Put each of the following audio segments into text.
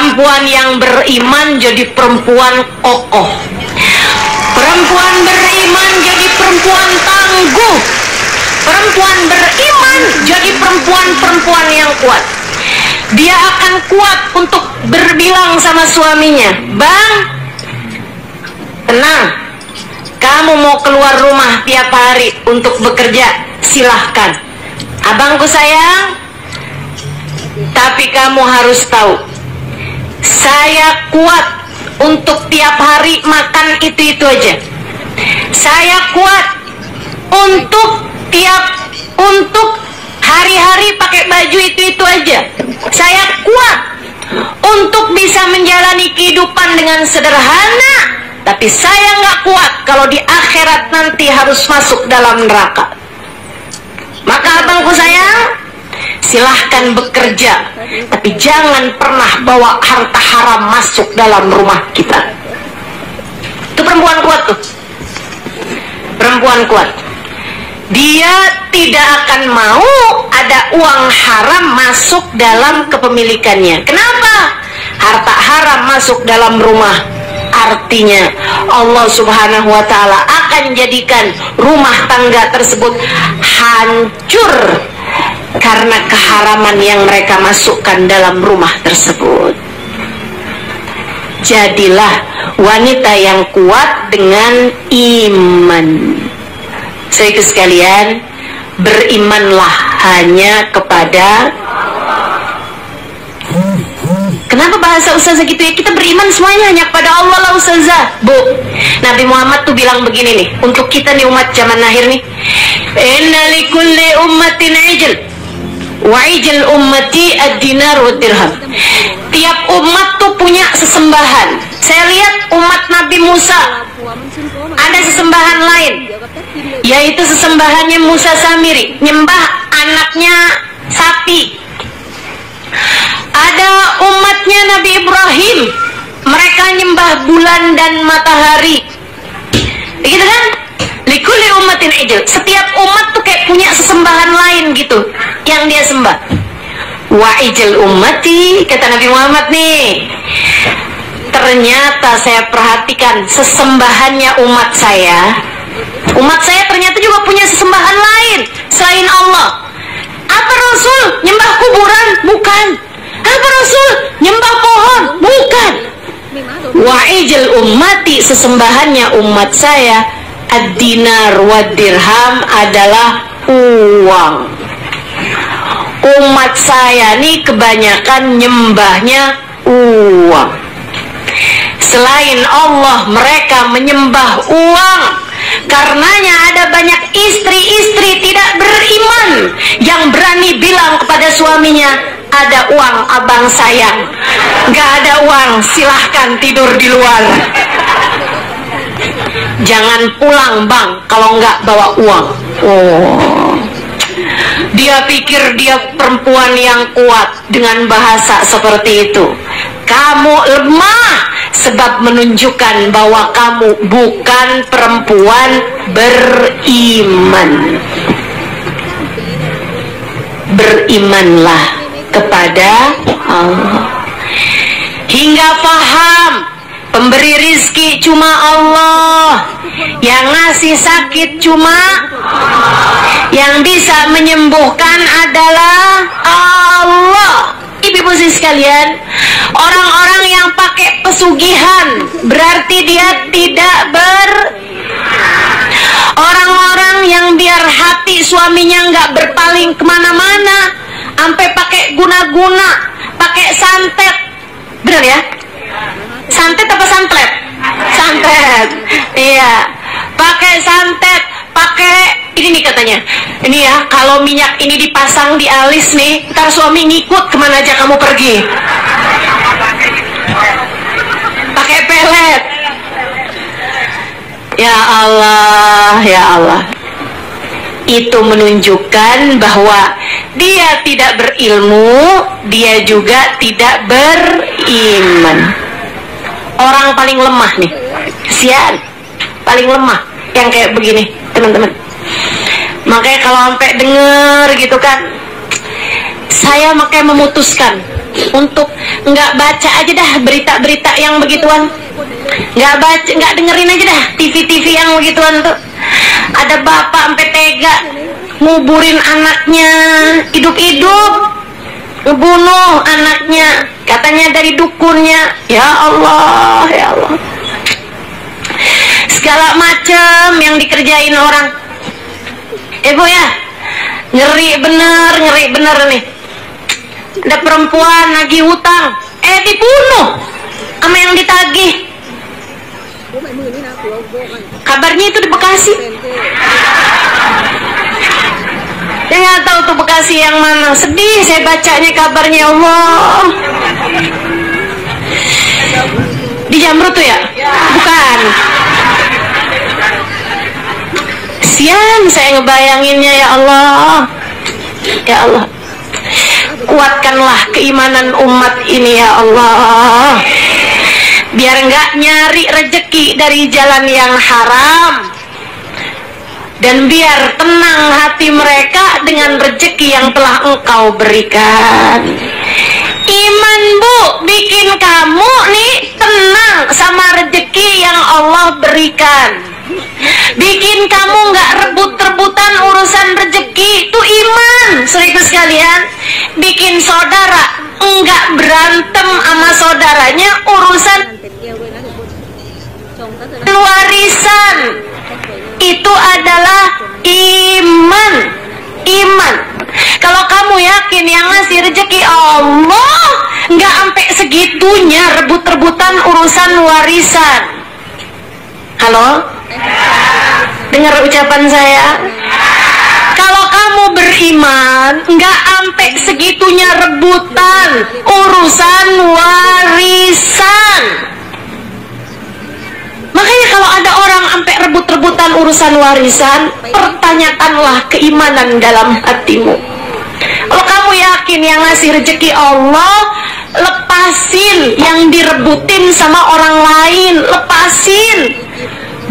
Perempuan yang beriman jadi perempuan kokoh. Perempuan beriman jadi perempuan tangguh. Perempuan beriman jadi perempuan-perempuan yang kuat. Dia akan kuat untuk berbilang sama suaminya, "Bang, tenang, kamu mau keluar rumah tiap hari untuk bekerja, silahkan. Abangku sayang, tapi kamu harus tahu, saya kuat untuk tiap hari makan itu aja. Saya kuat untuk hari-hari pakai baju itu aja. Saya kuat untuk bisa menjalani kehidupan dengan sederhana, tapi saya nggak kuat kalau di akhirat nanti harus masuk dalam neraka. Maka abangku sayang, silahkan bekerja, tapi jangan pernah bawa harta haram masuk dalam rumah kita." Itu perempuan kuat tuh. Perempuan kuat. Dia tidak akan mau ada uang haram masuk dalam kepemilikannya. Kenapa? Harta haram masuk dalam rumah, artinya Allah Subhanahu wa ta'ala akan jadikan rumah tangga tersebut hancur karena keharaman yang mereka masukkan dalam rumah tersebut. Jadilah wanita yang kuat dengan iman. Saudara sekalian, berimanlah hanya kepada. Kenapa bahasa ustazah gitu ya? Kita beriman semuanya hanya kepada Allah lah ustazah. Bu, Nabi Muhammad tuh bilang begini nih, untuk kita nih umat zaman akhir nih, "Inna likulli ummatin ijl, wa ijl ummati ad-dinar wa dirham." Tiap umat tuh punya sesembahan. Saya lihat umat Nabi Musa ada sesembahan lain, yaitu sesembahannya Musa Samiri, nyembah anaknya sapi. Ada umatnya Nabi Ibrahim, mereka nyembah bulan dan matahari. Begitu kan? Likulli ummatin ijl. Setiap umat tuh kayak punya sesembahan lain gitu yang dia sembah. Wa ijl ummati, kata Nabi Muhammad nih, ternyata saya perhatikan sesembahannya umat saya ternyata juga punya sesembahan lain selain Allah. Apa Rasul? Nyembah kuburan? Bukan. Apa Rasul? Nyembah pohon? Bukan. Wa ijl ummati, sesembahannya umat saya, ad-dinar wa dirham, adalah uang. Umat saya nih kebanyakan nyembahnya uang. Selain Allah mereka menyembah uang. Karenanya ada banyak istri-istri tidak beriman yang berani bilang kepada suaminya, "Ada uang abang sayang." "Gak ada uang, silahkan tidur di luar." "Jangan pulang bang kalau nggak bawa uang." Oh, dia pikir dia perempuan yang kuat dengan bahasa seperti itu. Kamu lemah, sebab menunjukkan bahwa kamu bukan perempuan beriman. Berimanlah kepada Allah hingga paham pemberi rizki cuma Allah, yang ngasih sakit cuma, yang bisa menyembuhkan adalah Allah. Ibu-ibu sekalian, orang-orang yang pakai pesugihan berarti dia tidak orang-orang yang biar hati suaminya nggak berpaling kemana-mana, sampai pakai guna-guna, pakai santet, bener ya? Santet apa santret? Santet, iya. Pakai santet, pakai ini nih katanya. Ini ya, kalau minyak ini dipasang di alis nih, ntar suami ngikut kemana aja kamu pergi. Pakai pelet. Ya Allah, ya Allah. Itu menunjukkan bahwa dia tidak berilmu, dia juga tidak beriman. Orang paling lemah nih, kesian, paling lemah yang kayak begini, teman-teman. Makanya kalau sampai denger gitu kan, saya makanya memutuskan untuk nggak baca aja dah berita-berita yang begituan, nggak baca, nggak dengerin aja dah TV-TV yang begituan tuh. Ada bapak sampai tega nguburin anaknya hidup-hidup, ngebunuh anaknya, katanya dari dukunnya. Ya Allah, ya Allah, segala macam yang dikerjain orang. Bu ya, ngeri bener nih. Ada perempuan nagih hutang, dibunuh sama yang ditagih. Kabarnya itu di Bekasi. Saya nggak tahu tuh Bekasi yang mana. Sedih saya bacanya kabarnya, Allah. Di Jamrut tuh ya? Bukan. Sian saya ngebayanginnya, ya Allah. Ya Allah, kuatkanlah keimanan umat ini, ya Allah, biar nggak nyari rejeki dari jalan yang haram, dan biar tenang hati mereka dengan rejeki yang telah Engkau berikan. Iman, Bu, bikin kamu nih tenang sama rejeki yang Allah berikan. Bikin kamu nggak rebut-rebutan urusan rejeki, itu iman. Saudara sekalian, bikin saudara nggak berantem sama saudaranya urusan warisan, itu adalah iman. Iman. Kalau kamu yakin yang ngasih rezeki Allah, nggak sampai segitunya rebut-rebutan urusan warisan. Halo? Dengar ucapan saya? Kalau kamu beriman, nggak sampai segitunya rebutan urusan warisan. Makanya kalau ada orang sampai rebut-rebutan urusan warisan, pertanyakanlah keimanan dalam hatimu. Kalau kamu yakin yang ngasih rezeki Allah, lepasin yang direbutin sama orang lain, lepasin.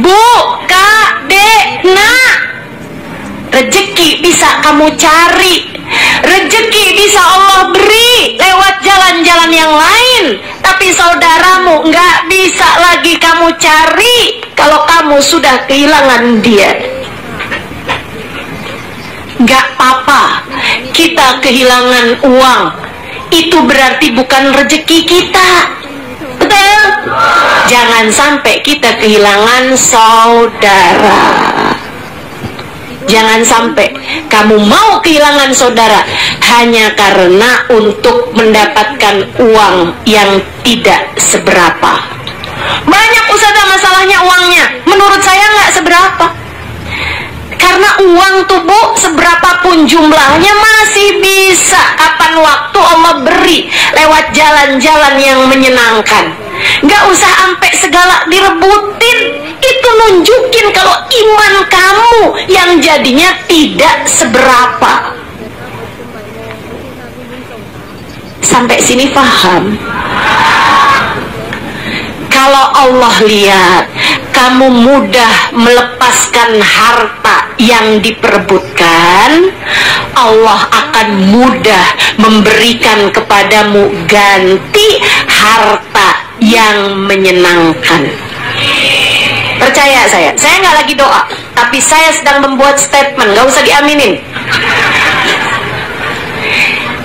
Bu, Kak, Dek, Nak, rezeki bisa kamu cari, rezeki bisa Allah beri lewat jalan-jalan yang lain, tapi saudaramu nggak bisa lagi kamu cari kalau kamu sudah kehilangan dia. Nggak apa-apa kita kehilangan uang, itu berarti bukan rezeki kita. Betul? Jangan sampai kita kehilangan saudara. Jangan sampai kamu mau kehilangan saudara hanya karena untuk mendapatkan uang yang tidak seberapa. Banyak ustazah masalahnya uangnya, menurut saya nggak seberapa. Karena uang tuh, Bu, seberapapun jumlahnya masih bisa kapan waktu Allah beri lewat jalan-jalan yang menyenangkan. Nggak usah sampai segala direbutin. Itu nunjukin kalau iman kamu yang jadinya tidak seberapa. Sampai sini paham? Kalau Allah lihat kamu mudah melepaskan harta yang diperebutkan, Allah akan mudah memberikan kepadamu ganti harta yang menyenangkan. Percaya saya nggak lagi doa, tapi saya sedang membuat statement, nggak usah diaminin.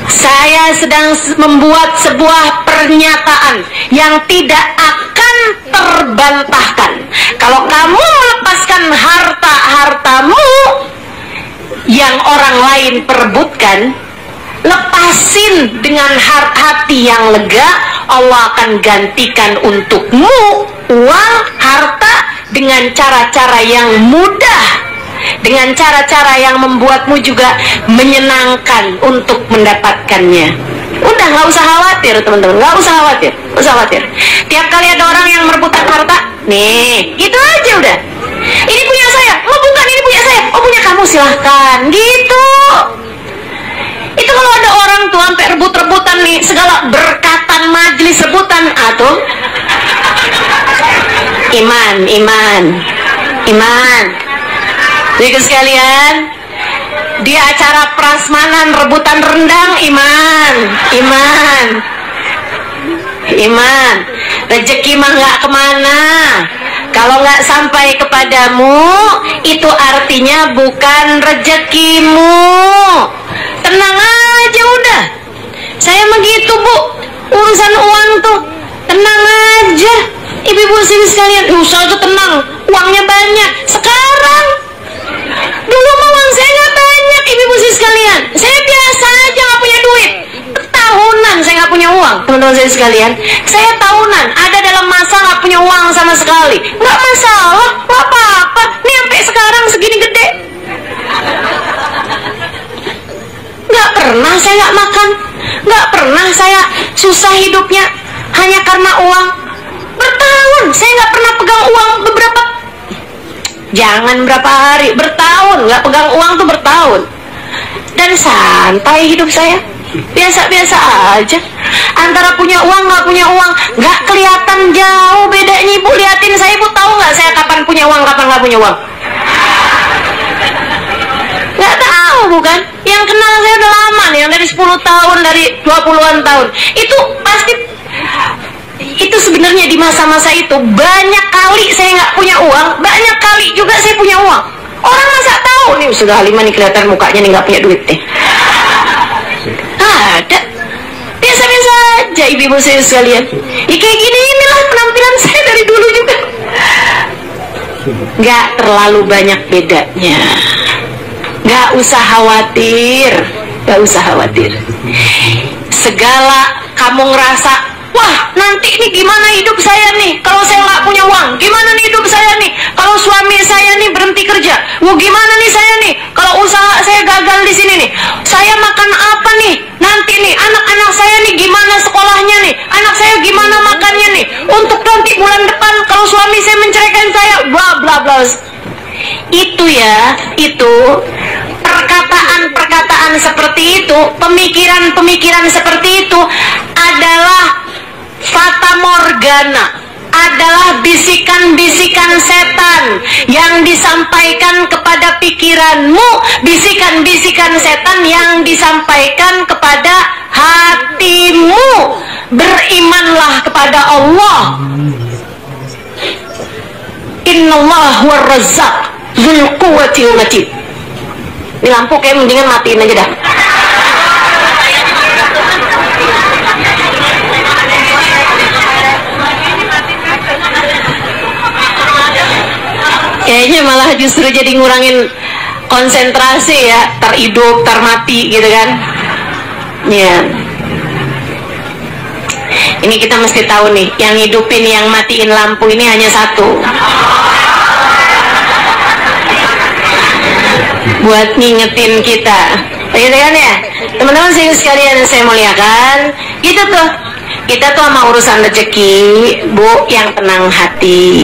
Saya sedang membuat sebuah pernyataan yang tidak akan terbantahkan. Kalau kamu melepaskan harta-hartamu yang orang lain perebutkan, lepasin dengan hati yang lega, Allah akan gantikan untukmu uang, harta dengan cara-cara yang mudah, dengan cara-cara yang membuatmu juga menyenangkan untuk mendapatkannya. Udah, nggak usah khawatir teman-teman, nggak usah khawatir. Tiap kali ada orang yang merebutkan harta, nih, gitu aja udah. Ini punya saya, oh bukan, ini punya saya, oh punya kamu, silahkan, gitu. Itu kalau ada orang tuh sampai rebut-rebutan nih, segala berkatan majelis rebutan, atau iman. Jadi sekalian, Di acara prasmanan rebutan rendang, iman. Rezeki mah nggak kemana. Kalau nggak sampai kepadamu, itu artinya bukan rezekimu. Tenang aja udah. Saya begitu, Bu. Urusan uang tuh tenang aja. Ibu-ibu sini sekalian, usah tuh tenang. Uangnya banyak. Sekarang, dulu mah uang saya nggak banyak, ibu-ibu sini sekalian. Saya biasa aja nggak punya duit. Tahunan saya nggak punya uang, teman-teman saya sekalian. Saya tahunan ada dalam masa nggak punya uang sama sekali. Nggak masalah, nggak apa-apa. Nih sampai sekarang segini gede. Nggak pernah saya nggak makan, nggak pernah saya susah hidupnya hanya karena uang. Bertahun saya nggak pernah pegang uang jangan berapa hari, bertahun nggak pegang uang tuh bertahun. Dan santai hidup saya, biasa-biasa aja. Antara punya uang nggak punya uang nggak kelihatan jauh bedanya. Ibu liatin saya, Ibu tahu nggak saya kapan punya uang, kapan nggak punya uang? Nggak tahu, bukan? Yang kenal saya udah lama nih, yang dari 10 tahun, dari 20-an tahun. Itu pasti, itu sebenarnya di masa-masa itu banyak kali saya nggak punya uang, banyak kali juga saya punya uang. Orang masa tahu nih, sudah Halimah nih kelihatan mukanya nih nggak punya duit deh. Ada, biasa-biasa aja ibu-ibu saya sekalian. Ya kayak gini inilah penampilan saya dari dulu juga. Nggak terlalu banyak bedanya. Nggak usah khawatir, nggak usah khawatir. Segala kamu ngerasa, wah nanti ini gimana hidup saya nih kalau saya nggak punya uang, gimana nih hidup saya nih kalau suami saya nih berhenti kerja, wah gimana nih saya nih kalau usaha saya gagal di sini nih, saya makan apa nih nanti nih, anak-anak saya nih gimana sekolahnya nih, anak saya gimana makannya nih, untuk nanti bulan depan kalau suami saya menceraikan saya, bla bla bla. Itu ya, itu perkataan-perkataan seperti itu, pemikiran-pemikiran seperti itu adalah fata morgana, adalah bisikan-bisikan setan yang disampaikan kepada pikiranmu, bisikan-bisikan setan yang disampaikan kepada hatimu. Berimanlah kepada Allah. Innallaha huwar razzaq dzul quwwatil matin. Ini lampu kayak mendingan matiin aja dah. Kayaknya malah justru jadi ngurangin konsentrasi ya, terhidup, termati gitu kan. Ya. Ini kita mesti tahu nih, yang hidupin, yang matiin lampu ini hanya satu. Buat ngingetin kita. Gitu kan ya? Teman-teman sekalian yang saya muliakan, gitu tuh. Kita tuh sama urusan rezeki, Bu, yang tenang hati.